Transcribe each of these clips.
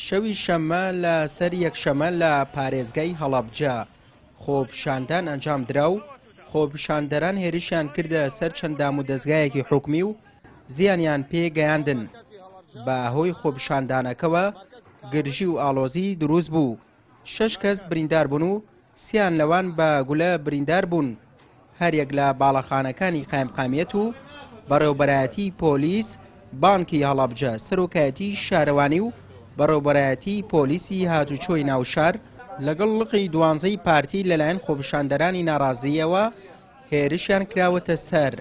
شەوی شەممە لە سەر یەکشەمە لە پارێزگای هەڵەبجە خۆپیشاندان ئەنجام درا و خۆپیشاندەران هێرشیان کردە سەر چەندام و دەستگایەکی حکومی و زیانیان پێ گەیاندن. بە هۆی خۆپیشاندانەکەوە گرژی و ئاڵۆزی دروست بوو. 6 کەس بریندار بوون و سیان لەوان بە گولە بریندار بوون. هەریەک لە باڵەخانەکانی قایمقامیەت و بەڕێوەبەرایەتی پۆلیس، بانکی هەڵەبجە، سەرۆکایەتی شارەوانی و بەڕێوەبەرایەتی پۆلیسی هاتوچۆی ناوشار لەگەڵ لقی 12 پارتی لەلایەن خۆپیشاندەرانی ناڕازیەوە هێرشیان کراوەتە سەر.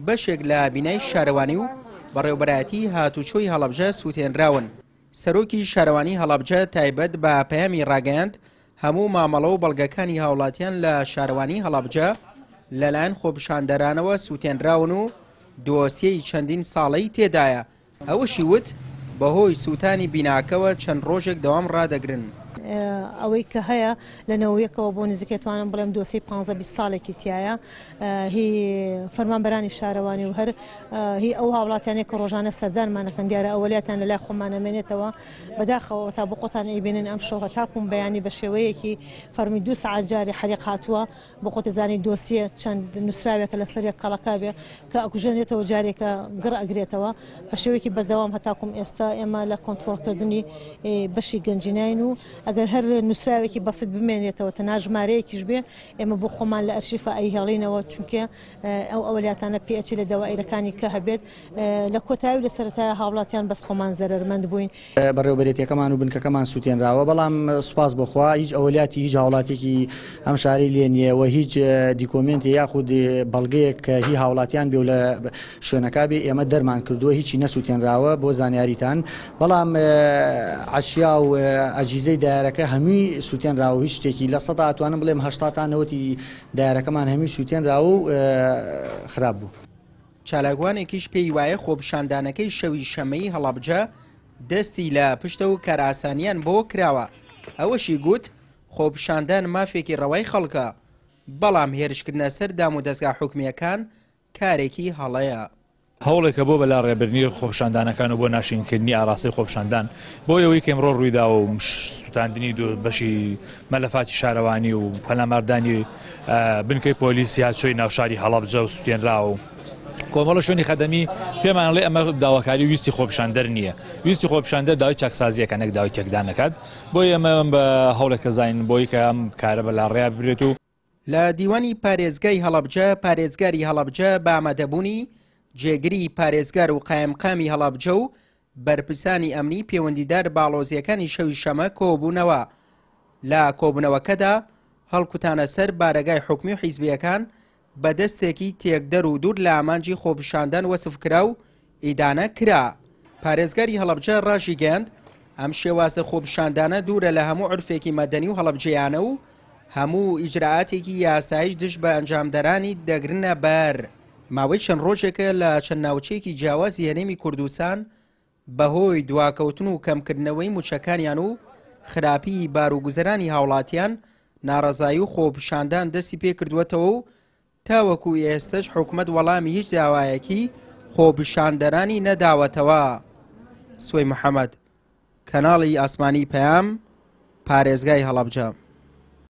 بەشێک لە بینای شارەوانی و بەڕێوەبەرایەتی هاتوچۆی هەڵەبجە سووتێنراون. سەرۆکی شارەوانی هەڵەبجە تایبەت بە پەیامی ڕاگەیاند هەموو مامەڵە و بەڵگەکانی هاوڵاتیان لە شارەوانی هەڵەبجە لەلایەن خۆپیشاندەرانەوە سووتێنراون و دۆسیەی چەندین ساڵەی تێدایە. ئەوەشی وت بەهۆی سووتانی بیناکەوە چەند ڕۆژێک دەوام ڕدەگرن. ئەوەی کە هەیە لەنەوەیەکەوە بۆ نزیکەتوانم بڵێم دۆسی 15-20 ساڵێکی تایە هی فەرمانبەرانی شارەوانی و هەر هی ئەو هاوڵاتیانێک کە ڕۆژانە سەردانمانەکەن دیارە ئەوەلیاتان لەلای خۆمانەمێنێتەوە بەداخەوە تا بۆ قۆتان ئەیبێنن ئەم شەوە تاکوم بەیانی بە شێوەیەکی فەرمی 2 ساعات جاری حەریق هاتووە بۆ خۆتەزانی دۆسیە چەند نووسراوێکە لەسەر یەک قەڵەکا بێ کە ئەکوژێنێتەوە جارێکە گڕ ئەگرێتەوە بە شێوەیەکی بەردەوام هەتاکوم ئێستا ئێمە لە کۆنتڕۆڵکردنی بەشی گەنجیناین و ئەگەر هەر نووسراوێکی بەسیط بمێنێتەوە تەنها ژمارەیەکیش بێ ئێمە بۆ خۆمان لە ئەرشیفە ئەیهێڵینەوە چونکە ئەو ئەوەلیاتانە پێچی لە دەوائیرەکانی کە هەبێت لە کۆتایی لە سەرەتای هاوڵاتیان بەس خۆمان زەرمەند بووین. بەڕێوەبەرێتیەکەمان و بنکەکەمان سووتێنراوە بەڵام سوپاس بخوا هیچ ئەوەلیاتی هیچ هاوڵاتێکی ئەم شاری لێ نییەوە هیچ دیکۆمنتی یاخود بەڵگەیەک کە هی هاوڵاتیان بێ لە شوێنەکە بێ ئێمە دەرمان کردووە هیچی نەسووتێنراوە بۆ زانیاریتان بەڵام عەشیا و ئەجیزەی دایرەکە هەمووی سووتێنراوە هیچ شتێکی لە 100 ئەتوانم بڵێم 80 دایرەکەمان هەمووی سووتێنراوە و خراپ بوو. چالاکوانێکیش پێی وایە خۆپیشاندانەکەی شەوی شەمەی هەڵەبجە دەستی لە پشتە و کارئاسانیان بۆ کراوە. ئەوەشی گوت خۆپیشاندان مافێکی ڕەوای خەڵکە بەڵام هێرشکردنە سەر دام و دەستگا حکومیەکان کارێکی هەڵەیە. هەوڵێکە بۆ بەلا ڕێبرنی خۆپیشاندانەکان و بۆ ناشرینکردنی ئاراستەی خۆپیشاندان بۆ ئەوەی کە ئەمڕۆ ڕوویداوە و سووتاندنی بەشی مەلەفاتی شارەوانی و پەلاماردانی بنکەی پۆلیسی هاتوچۆی ناوشاری هەڵەبجە و سووتێنراوە و کۆمەڵە شوێنی خەدەمی پێمان ئەڵێ ئەمە داواکاری ویستی خۆپیشاندەر نییە. ویستی خۆپیشاندەر داوای چاکسازیەکە نەک داوای تێکدان نەکات بۆی ئەمە بە هەوڵێکە زین بۆی کە ئەم کارە بەلاڕێیا ببرێت و لە دیوانی پارێزگای هەڵەبجە پارێزگاری هەڵەبجە بە ئامادەبوونی جێگری پارێزگار و قایمقامی هەڵەبجە و بەرپرسانی ئەمنی پەیوەندیدار باڵۆزیەکانی شەوی شەمە کۆبوونەوە. لە کۆبوونەوەکەدا هەڵکوتانە سەر بارەگای حکومی و حیزبیەکان بە دەستێکی تێکدەر و دوور لە ئامانجی خۆپیشاندان وەسف کرا و ئیدانە کرا. پارێزگاری هەڵەبجە ڕاشی گەیاند ئەم شێوازە خۆپیشاندانە دوورە لە هەموو عرفێکی مەدەنی و هەڵەبجەیانە و هەموو ئیجرعاتێکی یاسایش دژ بە ئەنجامدەرانی دەگرنە بەر. ماوەی چەند ڕۆژێکە لە چەند ناوچەیەکی جیاوازی هەرێمی کوردستان بەهۆی دواکەوتن و کەمکردنەوەی موچەکانیان و خراپی باروگوزەرانی هاوڵاتیان ناڕەزایی و خۆپیشاندان دەستی پێ کردووەتەوە و تاوەکو ئێستش حکومەت وەڵامی هیچ داوایەکی خۆپیشاندەرانی نەداوەتەوە. سوێی محەممەد، کەناڵی ئاسمانی پەیام، پارێزگای هەڵەبجە.